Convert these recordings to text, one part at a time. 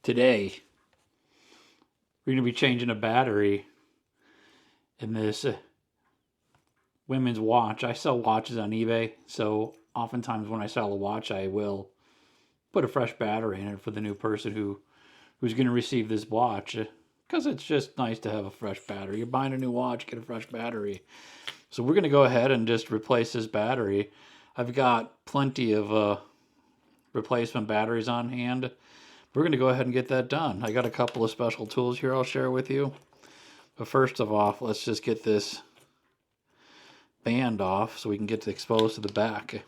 Today, we're going to be changing a battery in this women's watch. I sell watches on eBay, so oftentimes when I sell a watch, I will put a fresh battery in it for the new person who's going to receive this watch. Because it's just nice to have a fresh battery. You're buying a new watch, get a fresh battery. So we're going to go ahead and just replace this battery. I've got plenty of replacement batteries on hand. We're going to go ahead and get that done. I got a couple of special tools here I'll share with you. But first of all, let's just get this band off so we can get exposed to the back.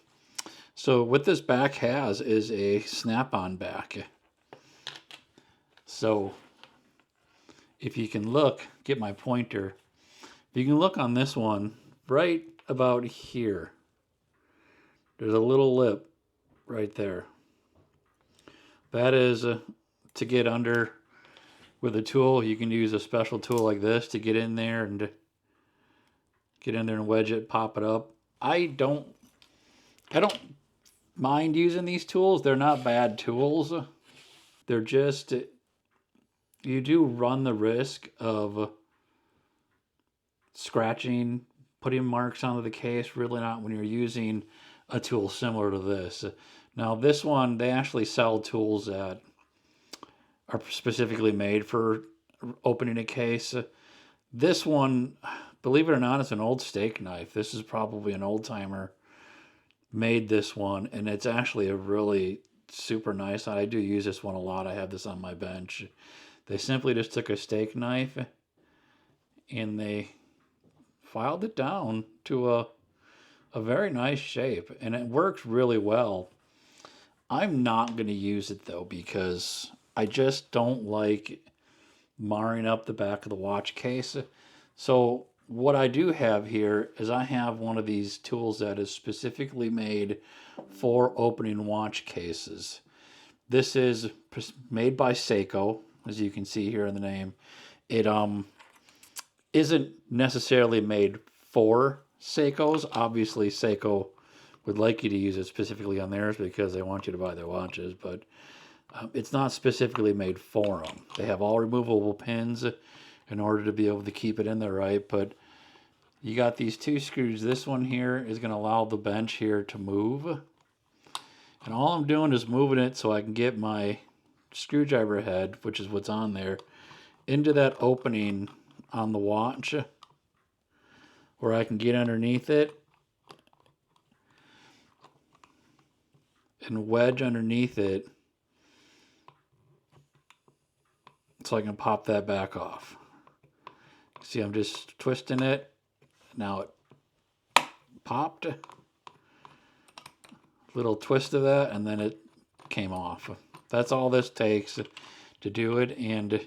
So what this back has is a snap-on back. So if you can look, get my pointer. If you can look on this one, right about here, there's a little lip right there. That is to get under with a tool. You can use a special tool like this to get in there and wedge it, pop it up. I don't mind using these tools. They're not bad tools. They're just, you do run the risk of scratching, putting marks onto the case. Really not when you're using a tool similar to this. Now this one, they actually sell tools that are specifically made for opening a case. This one, believe it or not, it's an old steak knife. This is probably an old timer made this one, and it's actually a really super nice. I do use this one a lot. I have this on my bench. They simply just took a steak knife and they filed it down to a very nice shape, and it works really well. I'm not going to use it though because I just don't like marring up the back of the watch case. So what I do have here is I have one of these tools that is specifically made for opening watch cases. This is made by Seiko, as you can see here in the name. It isn't necessarily made for Seikos. Obviously, Seiko would like you to use it specifically on theirs because they want you to buy their watches, but it's not specifically made for them. They have all removable pins in order to be able to keep it in there right, but you got these two screws. This one here is going to allow the bench here to move, and all I'm doing is moving it so I can get my screwdriver head, which is what's on there, into that opening on the watch where I can get underneath it and wedge underneath it so I can pop that back off. See, I'm just twisting it. Now it popped. Little twist of that, and then it came off. That's all this takes to do it, and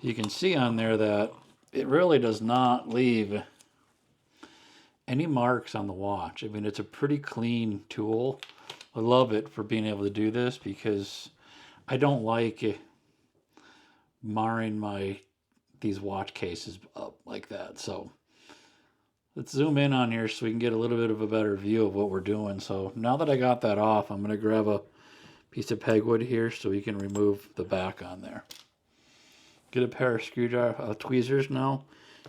you can see on there that it really does not leave any marks on the watch. I mean, it's a pretty clean tool. I love it for being able to do this because I don't like marring these watch cases up like that. So let's zoom in on here so we can get a little bit of a better view of what we're doing. So now that I got that off, I'm going to grab a piece of pegwood here so we can remove the back on there. Get a pair of tweezers now.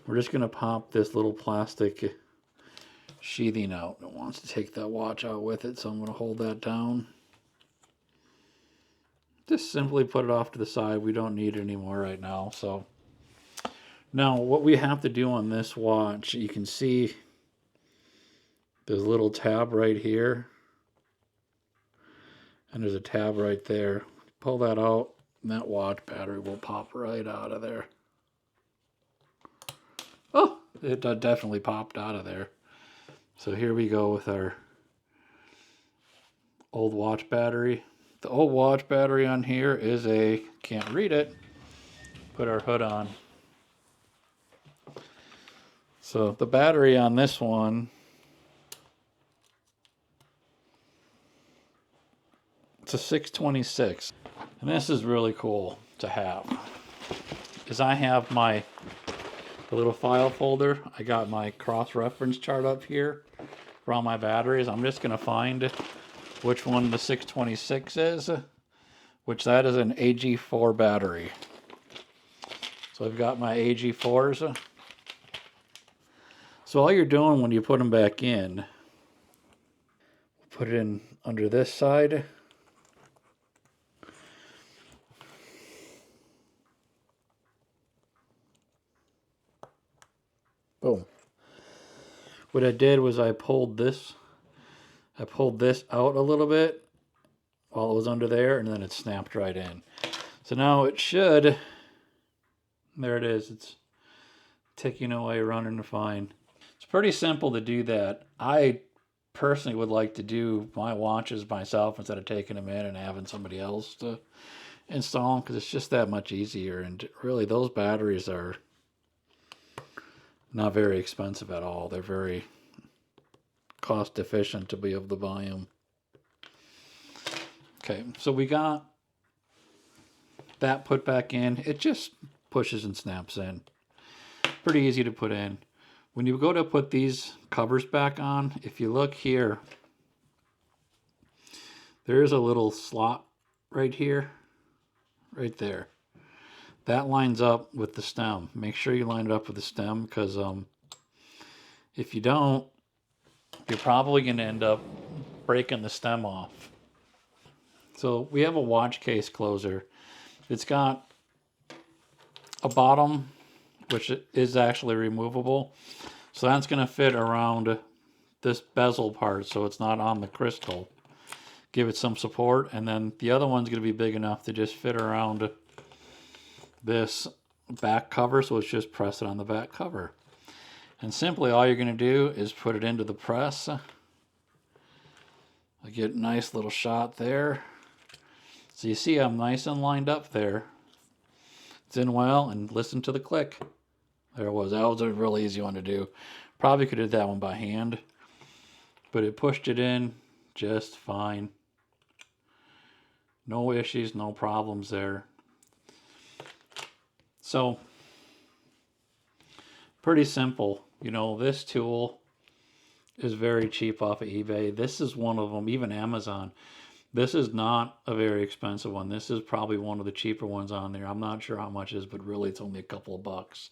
We're just going to pop this little plastic sheathing out. It wants to take that watch out with it, so I'm going to hold that down. Just simply put it off to the side. We don't need it anymore right now. So now what we have to do on this watch, you can see there's a little tab right here, and there's a tab right there. Pull that out, and that watch battery will pop right out of there. Oh, it definitely popped out of there. So here we go with our old watch battery. The old watch battery on here is can't read it, put our hood on. So the battery on this one, it's a 626. And this is really cool to have. Is I have the little file folder. I got my cross-reference chart up here for all my batteries. I'm just going to find which one the 626 is, which that is an AG4 battery. So I've got my AG4s. So all you're doing when you put them back in, put it in under this side. Boom. What I did was I pulled this out a little bit while it was under there, and then it snapped right in. So now it should, there it is, it's ticking away, running fine. It's pretty simple to do that. I personally would like to do my watches myself instead of taking them in and having somebody else to install them, because it's just that much easier. And really, those batteries are not very expensive at all. They're very cost efficient to be able to buy them. Okay, so we got that put back in. It just pushes and snaps in. Pretty easy to put in. When you go to put these covers back on, if you look here, there's a little slot right here, right there. That lines up with the stem. Make sure you line it up with the stem, because if you don't, you're probably going to end up breaking the stem off. So we have a watch case closer. It's got a bottom, which is actually removable. So that's going to fit around this bezel part, so it's not on the crystal. Give it some support, and then the other one's going to be big enough to just fit around this back cover, so it's just press it on the back cover. And simply all you're going to do is put it into the press. I get a nice little shot there. So you see I'm nice and lined up there. It's in well, and listen to the click. There it was. That was a really easy one to do. Probably could have did that one by hand, but it pushed it in just fine. No issues, no problems there. So, pretty simple. You know, this tool is very cheap off of eBay. This is one of them, even Amazon. This is not a very expensive one. This is probably one of the cheaper ones on there. I'm not sure how much it is, but really it's only a couple of bucks.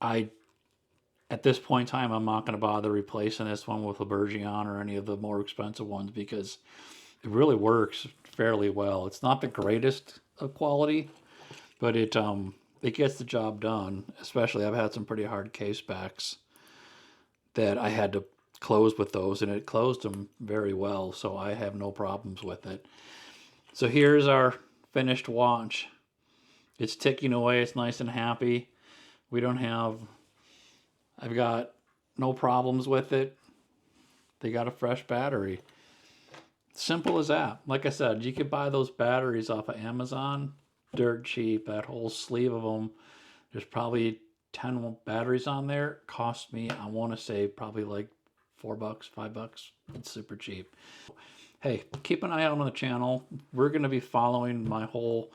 At this point in time, I'm not going to bother replacing this one with a Bergeon or any of the more expensive ones, because it really works fairly well. It's not the greatest of quality, but it gets the job done. Especially, I've had some pretty hard case backs that I had to close with those, and it closed them very well, so I have no problems with it. So here's our finished watch. It's ticking away. It's nice and happy. I've got no problems with it. They got a fresh battery. Simple as that. Like I said, you could buy those batteries off of Amazon dirt cheap. That whole sleeve of them, there's probably 10 batteries on there. Cost me, I want to say, probably like $4, $5. It's super cheap. Hey, keep an eye out on the channel. We're going to be following my whole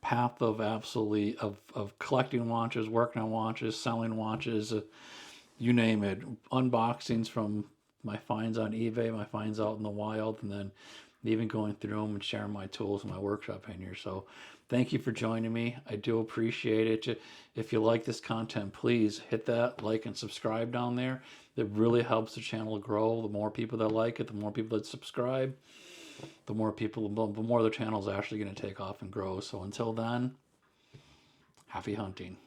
path of of collecting watches, working on watches, selling watches, you name it. Unboxings from my finds on eBay, my finds out in the wild, and then even going through them and sharing my tools in my workshop in here. So thank you for joining me. I do appreciate it. If you like this content, please hit that like and subscribe down there. It really helps the channel grow. The more people that like it, the more people that subscribe, the more the channel is actually going to take off and grow. So until then, happy hunting.